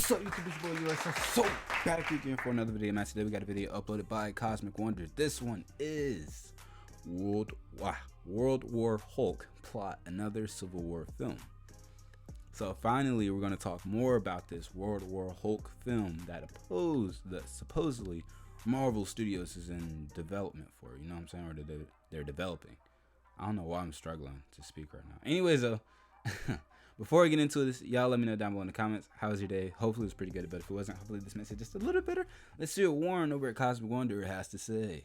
What's up, YouTube? It's your boy USF. So back again for another video. Man, today we got a video uploaded by Cosmic Wonder. This one is World War Hulk plot, another Civil War film. So finally, we're going to talk more about this World War Hulk film that supposedly Marvel Studios is in development for. You know what I'm saying? Or they're developing. I don't know why I'm struggling to speak right now. Anyways, though. Before I get into this, y'all let me know down below in the comments, how was your day? Hopefully it was pretty good, but if it wasn't, hopefully this makes it just a little better. Let's see what Warren over at Cosmic Wonder has to say.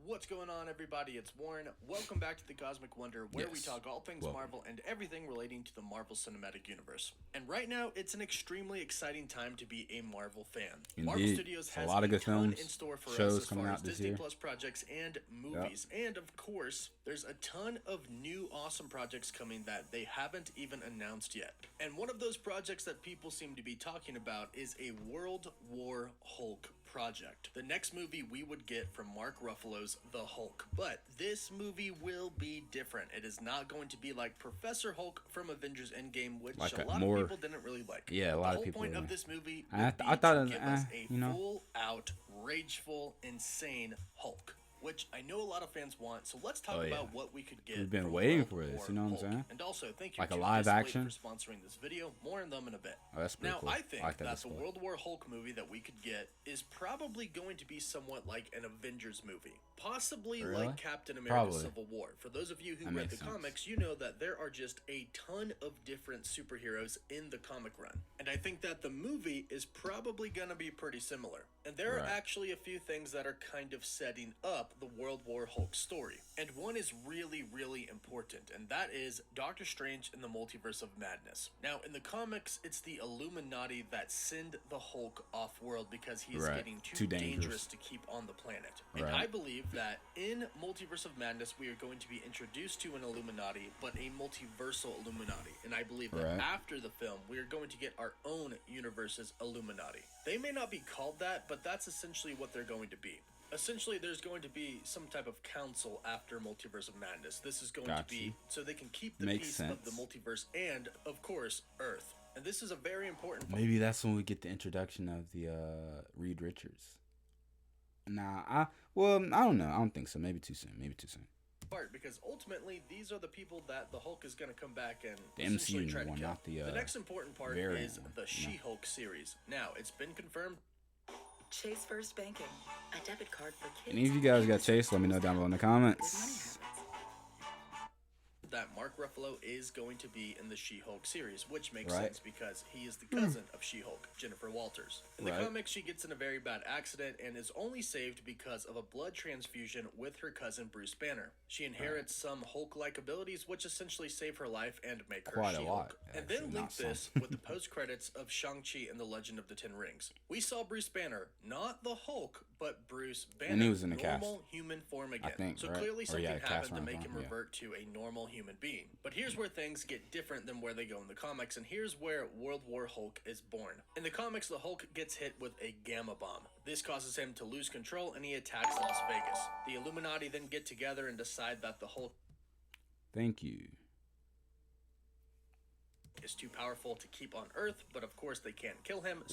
What's going on, everybody? It's Warren. Welcome back to the Cosmic Wonder, where we talk all things Marvel and everything relating to the Marvel Cinematic Universe. And right now, it's an extremely exciting time to be a Marvel fan. Indeed. Marvel Studios has a lot of good ton films, in store for shows us as coming far out as this Disney year. Plus projects and movies. And of course, there's a ton of new awesome projects coming that they haven't even announced yet. And one of those projects that people seem to be talking about is a World War Hulk project. The next movie we would get from Mark Ruffalo's The Hulk. But this movie will be different. It is not going to be like Professor Hulk from Avengers Endgame, which Like a lot of people didn't really like. Yeah, a lot of people. The whole point of this movie I would be thought to it was, give us a you know. full-out, rageful, insane Hulk, which I know a lot of fans want. So let's talk about what we could get. We've been from waiting World for this, War you know what I'm Hulk. saying? And also, thank you Like a to live Display action for sponsoring this video. More on them in a bit. Oh, that's pretty now, cool. I think like that display. the World War Hulk movie that we could get is probably going to be somewhat like an Avengers movie. Possibly like Captain America Civil War. For those of you who read the comics, you know that there are just a ton of different superheroes in the comic run. And I think that the movie is probably going to be pretty similar. And there are actually a few things that are kind of setting up the World War Hulk story. And one is really, really important, and that is Doctor Strange in the Multiverse of Madness. Now, in the comics, it's the Illuminati that send the Hulk off-world because he is getting too dangerous to keep on the planet. And I believe that in Multiverse of Madness, we are going to be introduced to an Illuminati, but a multiversal Illuminati. And I believe that after the film, we are going to get our own universe's Illuminati. They may not be called that, but that's essentially what they're going to be. Essentially, there's going to be some type of council after Multiverse of Madness. This is going to be so they can keep the peace of the multiverse and, of course, Earth. And this is a very important part. Maybe that's when we get the introduction of the Reed Richards. Nah, I don't know. I don't think so. Maybe too soon. Because ultimately, these are the people that the Hulk is going to come back and the MCU try to one, kill. not the next important part is the She-Hulk series. Now, it's been confirmed. Chase First Banking, a debit card for kids. Any of you guys got Chase? Let me know down below in the comments. That Mark Ruffalo is going to be in the She-Hulk series, which makes sense because he is the cousin of She-Hulk, Jennifer Walters. In the comics, she gets in a very bad accident and is only saved because of a blood transfusion with her cousin Bruce Banner. She inherits some Hulk-like abilities, which essentially save her life and make her She-Hulk. And then link this with the post-credits of Shang-Chi and the Legend of the Ten Rings. We saw Bruce Banner, not the Hulk, but Bruce Banner, and he was in the normal human form again. I think, so clearly something happened to make him revert to a normal human being. But here's where things get different than where they go in the comics, and here's where World War Hulk is born. In the comics, the Hulk gets hit with a gamma bomb. This causes him to lose control, and he attacks Las Vegas. The Illuminati then get together and decide that the Hulk is too powerful to keep on Earth, but of course they can't kill him.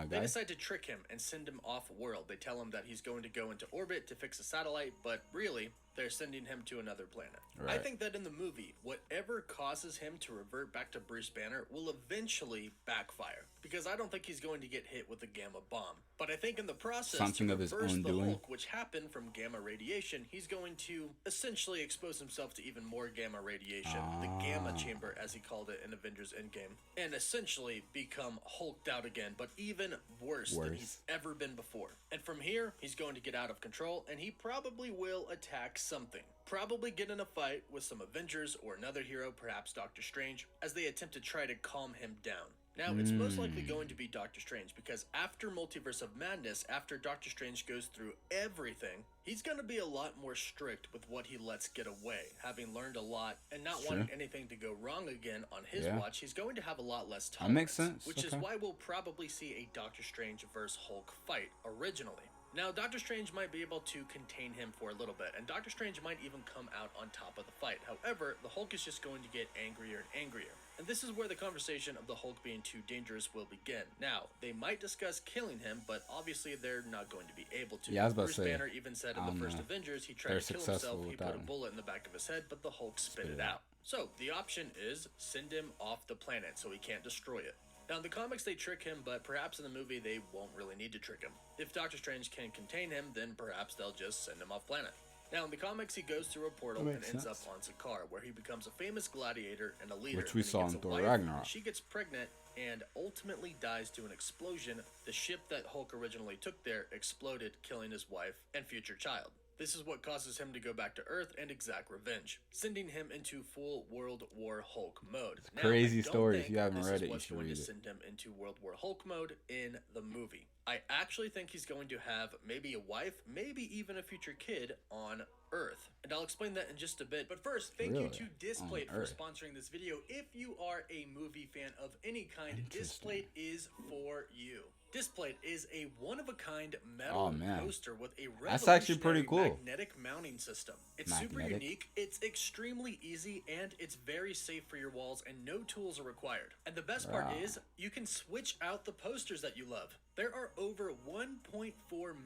They decide to trick him and send him off-world. They tell him that he's going to go into orbit to fix a satellite, but really, they're sending him to another planet. I think that in the movie, whatever causes him to revert back to Bruce Banner will eventually backfire, because I don't think he's going to get hit with a gamma bomb. But I think in the process, something to of his reverse own the doing, Hulk, which happened from gamma radiation, he's going to essentially expose himself to even more gamma radiation, the gamma chamber as he called it in Avengers Endgame, and essentially become hulked out again, but even worse than he's ever been before. And from here, he's going to get out of control, and he probably will attack something. Probably get in a fight with some Avengers or another hero, perhaps Doctor Strange, as they attempt to try to calm him down. Now, it's most likely going to be Doctor Strange, because after Multiverse of Madness, after Doctor Strange goes through everything, he's going to be a lot more strict with what he lets get away. Having learned a lot and not wanting anything to go wrong again on his watch, he's going to have a lot less tolerance. That makes sense. Which is why we'll probably see a Doctor Strange vs. Hulk fight originally. Now, Doctor Strange might be able to contain him for a little bit, and Doctor Strange might even come out on top of the fight. However, the Hulk is just going to get angrier and angrier. And this is where the conversation of the Hulk being too dangerous will begin. Now, they might discuss killing him, but obviously they're not going to be able to. Yeah, I was about to say, Banner even said in the first Avengers he tried to kill himself, he put a bullet in the back of his head, but the Hulk spit it out. So, the option is send him off the planet so he can't destroy it. Now, in the comics, they trick him, but perhaps in the movie, they won't really need to trick him. If Doctor Strange can contain him, then perhaps they'll just send him off planet. Now, in the comics, he goes through a portal and ends up on Sakaar, where he becomes a famous gladiator and a leader. Which we saw in Thor Ragnarok. She gets pregnant and ultimately dies to an explosion. The ship that Hulk originally took there exploded, killing his wife and future child. This is what causes him to go back to Earth and exact revenge, sending him into full World War Hulk mode. Now, crazy story. If you haven't read it, you should read it. This is what's going to send him into World War Hulk mode in the movie. I actually think he's going to have maybe a wife, maybe even a future kid on Earth. And I'll explain that in just a bit. But first, thank you to Displate for sponsoring this video. If you are a movie fan of any kind, Displate is for you. Displate is a one-of-a-kind metal poster with a revolutionary magnetic mounting system. It's super unique, it's extremely easy, and it's very safe for your walls, and no tools are required. And the best part is, you can switch out the posters that you love. There are over 1.4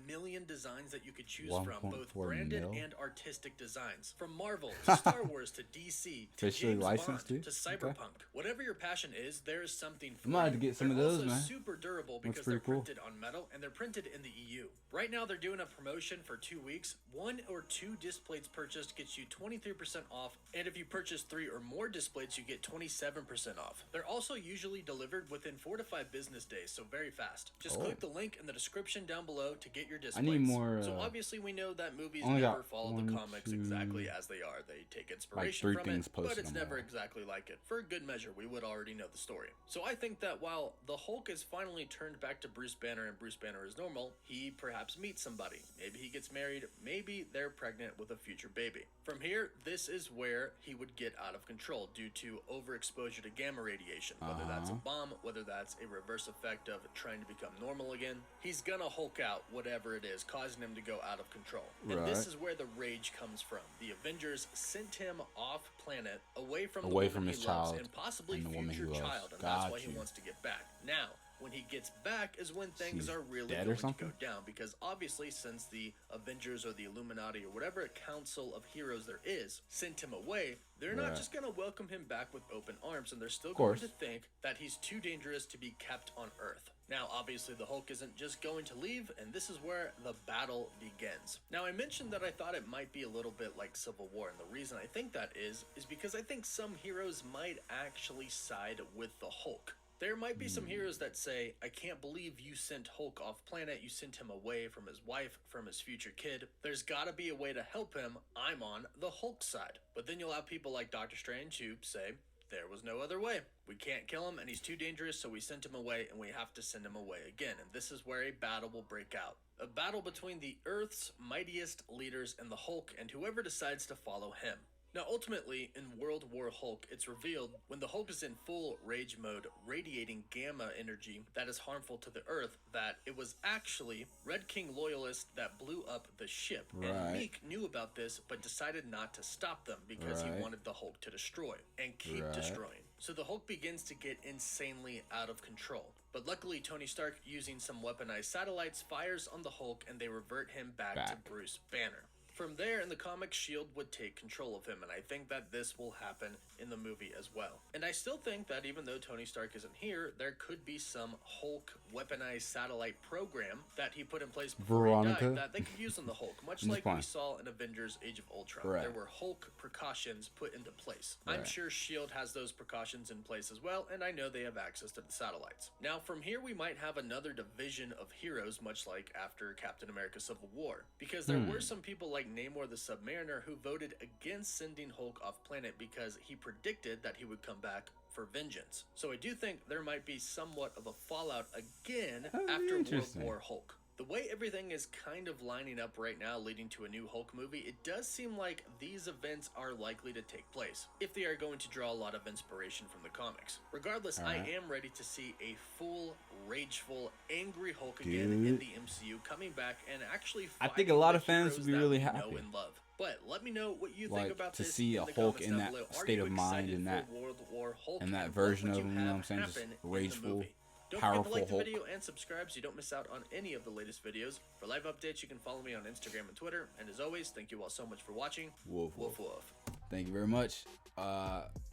million designs that you could choose from, both branded and artistic designs. From Marvel to Star Wars to DC to James Bond to Cyberpunk. Whatever your passion is, there is something for you. I might have to get some of those, man. Super durable because they're printed on metal and they're printed in the EU. Right now, they're doing a promotion for 2 weeks. 1 or 2 Displates purchased gets you 23% off, and if you purchase 3 or more Displates, you get 27% off. They're also usually delivered within 4 to 5 business days, so very fast. Just click the link in the description down below to get your Displates. I need more. So obviously, we know that movies never follow the comics exactly as they are. They take inspiration from it, but it's never exactly like it. For a good measure, we would already know the story. So I think that while the Hulk is finally turned back to Bruce Banner and Bruce Banner is normal, he perhaps meets somebody. Maybe he gets married, maybe they're pregnant with a future baby. From here, this is where he would get out of control due to overexposure to gamma radiation, whether that's a bomb, whether that's a reverse effect of trying to become normal again. He's gonna Hulk out whatever it is, causing him to go out of control. And this is where the rage comes from. The Avengers sent him off planet, away from his child and possibly future child, and that's why he wants to get back. Now, when he gets back is when things are really going to go down, because obviously since the Avengers or the Illuminati or whatever council of heroes there is sent him away, they're not just going to welcome him back with open arms, and they're still going to think that he's too dangerous to be kept on Earth. Now, obviously, the Hulk isn't just going to leave, and this is where the battle begins. Now, I mentioned that I thought it might be a little bit like Civil War, and the reason I think that is because I think some heroes might actually side with the Hulk. There might be some heroes that say, I can't believe you sent Hulk off planet, you sent him away from his wife, from his future kid. There's gotta be a way to help him, I'm on the Hulk side. But then you'll have people like Doctor Strange who say, there was no other way. We can't kill him and he's too dangerous, so we sent him away and we have to send him away again. And this is where a battle will break out. A battle between the Earth's mightiest leaders and the Hulk and whoever decides to follow him. Now, ultimately, in World War Hulk, it's revealed when the Hulk is in full rage mode, radiating gamma energy that is harmful to the Earth, that it was actually Red King loyalists that blew up the ship. And Meek knew about this, but decided not to stop them because he wanted the Hulk to destroy and keep destroying. So the Hulk begins to get insanely out of control. But luckily, Tony Stark, using some weaponized satellites, fires on the Hulk and they revert him back to Bruce Banner. From there, in the comics, S.H.I.E.L.D. would take control of him, and I think that this will happen in the movie as well. And I still think that even though Tony Stark isn't here, there could be some Hulk weaponized satellite program that he put in place before he died that they could use on the Hulk, much like we saw in Avengers Age of Ultron. There were Hulk precautions put into place. I'm sure S.H.I.E.L.D. has those precautions in place as well, and I know they have access to the satellites. Now, from here, we might have another division of heroes, much like after Captain America Civil War, because there were some people like Namor the Submariner who voted against sending Hulk off planet because he predicted that he would come back for vengeance. So I do think there might be somewhat of a fallout again after World War Hulk. The way everything is kind of lining up right now leading to a new Hulk movie, it does seem like these events are likely to take place, if they are going to draw a lot of inspiration from the comics. Regardless, I am ready to see a full, rageful, angry Hulk again in the MCU, coming back and actually fighting I think a lot of fans would be really happy. Know and love. But let me know what you think about to this see a Hulk in that state of mind and that version of him, you know what I'm saying, just rageful. Don't forget to like the video and subscribe so you don't miss out on any of the latest videos. For live updates, you can follow me on Instagram and Twitter. And as always, thank you all so much for watching. Woof, woof, woof. Thank you very much,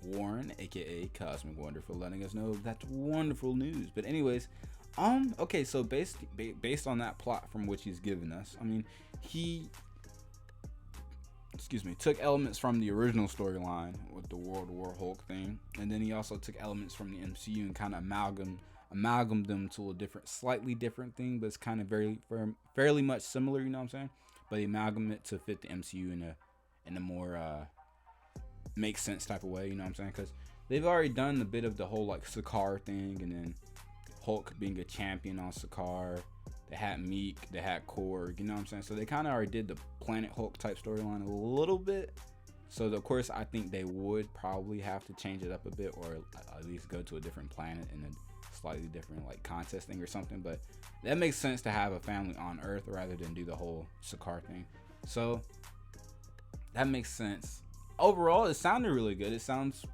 Warren, aka Cosmic Wonder, for letting us know that's wonderful news. But anyways, okay, so based on that plot from which he's given us, I mean, he took elements from the original storyline with the World War Hulk thing, and then he also took elements from the MCU and kind of amalgamated them to a slightly different thing, but it's kind of fairly much similar, you know what I'm saying? But he amalgamated it to fit the MCU in a more makes sense type of way, you know what I'm saying? Because they've already done a bit of the whole like Sakaar thing, and then Hulk being a champion on Sakaar. They had Meek, they had Korg, you know what I'm saying? So they kind of already did the Planet Hulk type storyline a little bit. So of course, I think they would probably have to change it up a bit, or at least go to a different planet and a slightly different like contest thing or something. But that makes sense to have a family on Earth rather than do the whole Sakaar thing. So that makes sense. Overall, it sounded really good. It sounds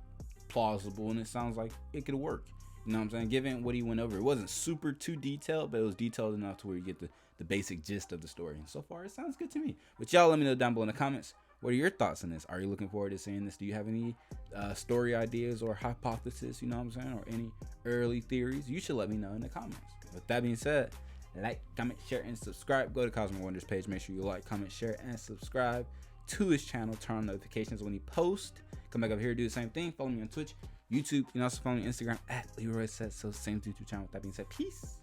plausible, and it sounds like it could work. You know what I'm saying? Given what he went over, it wasn't super too detailed, but it was detailed enough to where you get the basic gist of the story. And so far, it sounds good to me. But y'all let me know down below in the comments. What are your thoughts on this? Are you looking forward to seeing this? Do you have any story ideas or hypothesis, you know what I'm saying? Or any early theories? You should let me know in the comments. With that being said, like, comment, share, and subscribe. Go to Cosmic Wonders page. Make sure you like, comment, share, and subscribe to his channel. Turn on notifications when he posts. Come back up here, do the same thing. Follow me on Twitch, YouTube. You can also follow me on Instagram at Leroy Says So. Same YouTube channel. With that being said, peace.